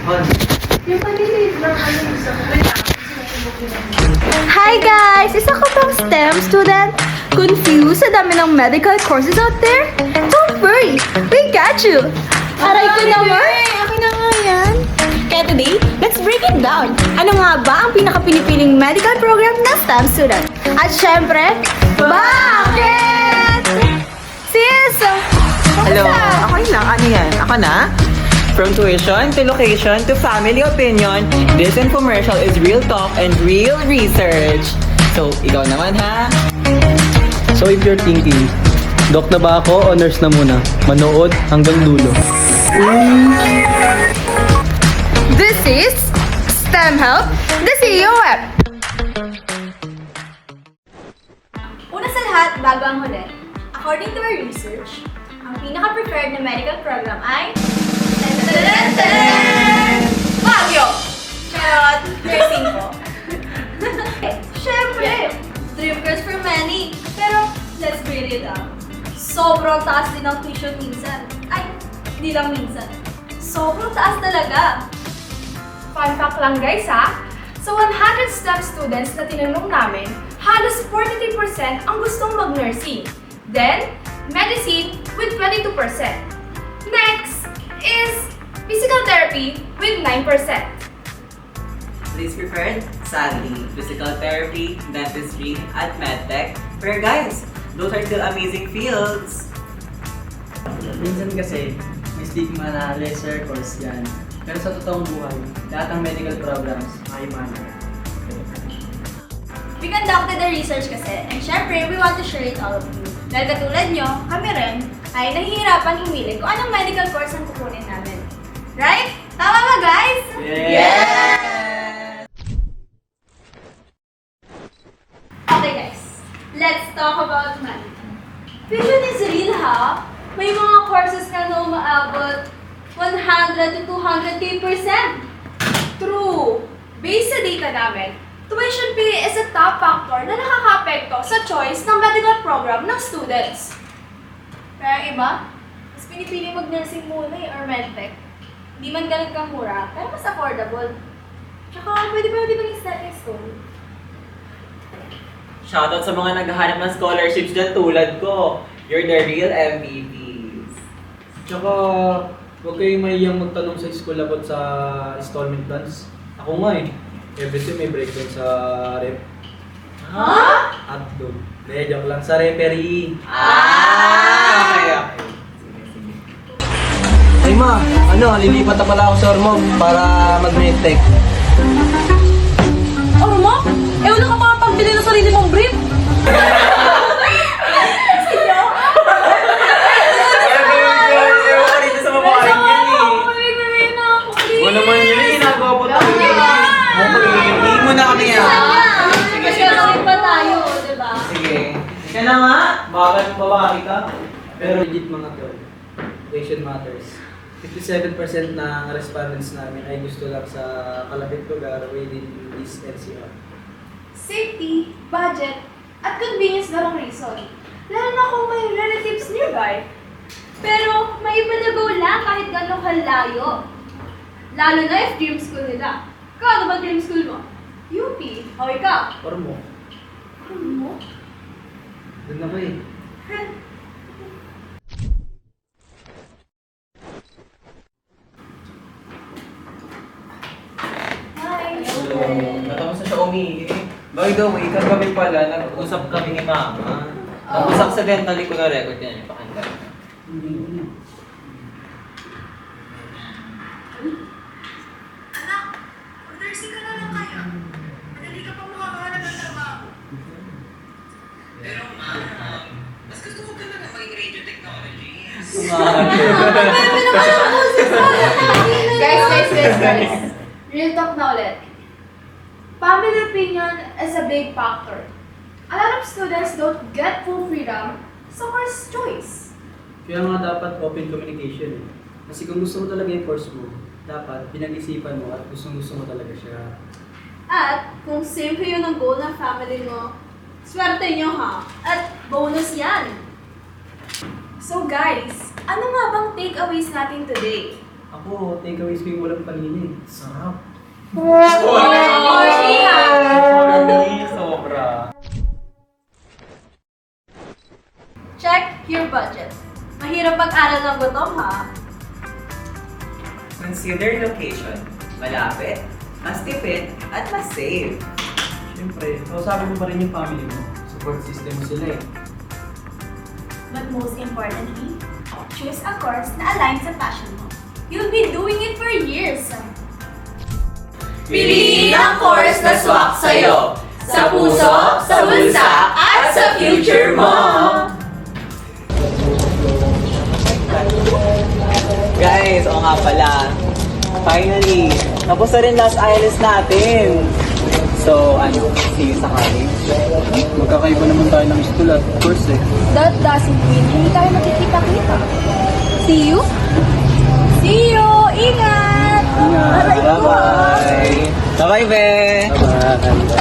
Yung paniliit lang, isa ko Hi guys! Isa ko pang STEM student. Confused sa dami ng medical courses out there? Don't worry! We got you! Aray ko naman! Akin na nga yan. Kaya today, let's break it down. Ano nga ba ang pinaka-pinipiling medical program ng STEM student? At syempre, bakit? Sis! Hello, okay lang. Ano yan? Ako na? From tuition to location to family opinion, this infomercial is real talk and real research. So, ikaw naman ha? So if you're thinking, Doc na ba ako o nurse na muna? Manood hanggang dulo. This is STEM Help, the CEO app. Una sa lahat, bago ang huli, according to our research, ang pinaka-preferred na medical program ay Baguio! Charot! Nursing po. Siyempre! Dream girls for many. Pero, let's break it down. Sobrang taas din ang tuition minsan. Ay, hindi lang minsan. Sobrang taas talaga. Fun fact lang guys ha, sa 100 STEM students na tinanong namin, halos 43% ang gustong mag-nursing. Then, medicine with 22%. Next is physical therapy with 9%. Least preferred? Sadly, physical therapy, dentistry, at medtech. Pero guys, those are still amazing fields. Minsan kasi, may stigma na lesser course yan. Pero sa totoong buhay, lahat ng medical programs ay mana. We conducted the research kasi, and syempre, we want to share it all of you. Dahil katulad nyo, kami rin, ay nahihirapan humili kung anong medical course ang kukunin namin. Right? Tama ba, guys? Yes! Okay, guys. Let's talk about money. Vision is real, ha? May mga courses na umaabot 100 to 200%. True! Based sa data namin, tuition fee is a top factor na nakaka-apekto sa choice ng medical program ng students. Kaya ang iba, mas pinipili mag-nursing muna or medtech. Hindi man ganun kamura, pero mas affordable. Tsaka pwede pa natin maging stepping stone. Shoutout sa mga naghahanap ng scholarships dyan tulad ko. You're the real MVPs. Tsaka, huwag kayong mahiyang magtanong sa school about sa installment plans. Ako nga eh. Every time may breakdown sa rep. At doon. Kaya joke lang sa referee. Okay, okay. Ay ma, lilipat na pala ako sa Ormoc para mag-medtech. Ormoc? Eh, wala ka makapagpili ng sarili mong brief. Wala naman yun, ginagawa po tayo. Hindi mo na kami yan. Sige, sige. Magkakawin pa tayo, diba? Sige. Ika na nga. Bakit babae ka? Pero legit mga tol, patient matters. 57% ng respondents namin ay gusto lang sa kalapit lugar within this NCR. Safety, budget, at convenience na lang reason. Lalo na kung may relatives nearby. Pero may iba na go lang kahit gano'ng kalayo. Lalo na if dream school nila. Ikaw, ano ba dream school mo? UP. O ikaw? Ormoc, Ano mo? doon ako eh. Hi. Natapos na siya umiihi. By the way, kagabi pala, nag-usap kami ni Mama. Tapos accidentally ko na-record yan yung pakinggan. Anak, ordersin ka na lang kaya. Madali ka pa makakahanap ng trabaho. Pero mas gusto ko talaga maging radio technologist. Guys. Real talk na ulit. Family opinion is a big factor. A lot of students don't get full freedom sa course choice. Kaya nga dapat open communication eh. Kasi kung gusto mo talaga yung course mo, dapat pinag-isipan mo at gusto mo talaga siya. At kung same kayo ng goal ng family mo, swerte nyo ha. At bonus yan. So guys, ano nga bang takeaways natin today? Ako, takeaways ko yung walang panini. Sarap. Sobra. Check your budget. Mahirap mag-aral ng gutom, ha? Consider location. Malapit, mas tipid, at mas safe. Siyempre, kausapin mo pa rin yung family mo. Support system mo sila eh. But most importantly, choose a course na align sa passion mo. You'll be doing it for years. Piliin ang course na swak sa'yo. Sa puso, sa bulsa, at sa future mo! Guys, oo nga pala. Finally, tapos na rin last IELTS natin. So, see you sa college. Magkakaiba naman tayo ng school at course eh. That doesn't mean hindi tayo makikita-kita. See you? See you! Ingat! Aray ko! Bye-bye! Bye-bye, be! Bye-bye.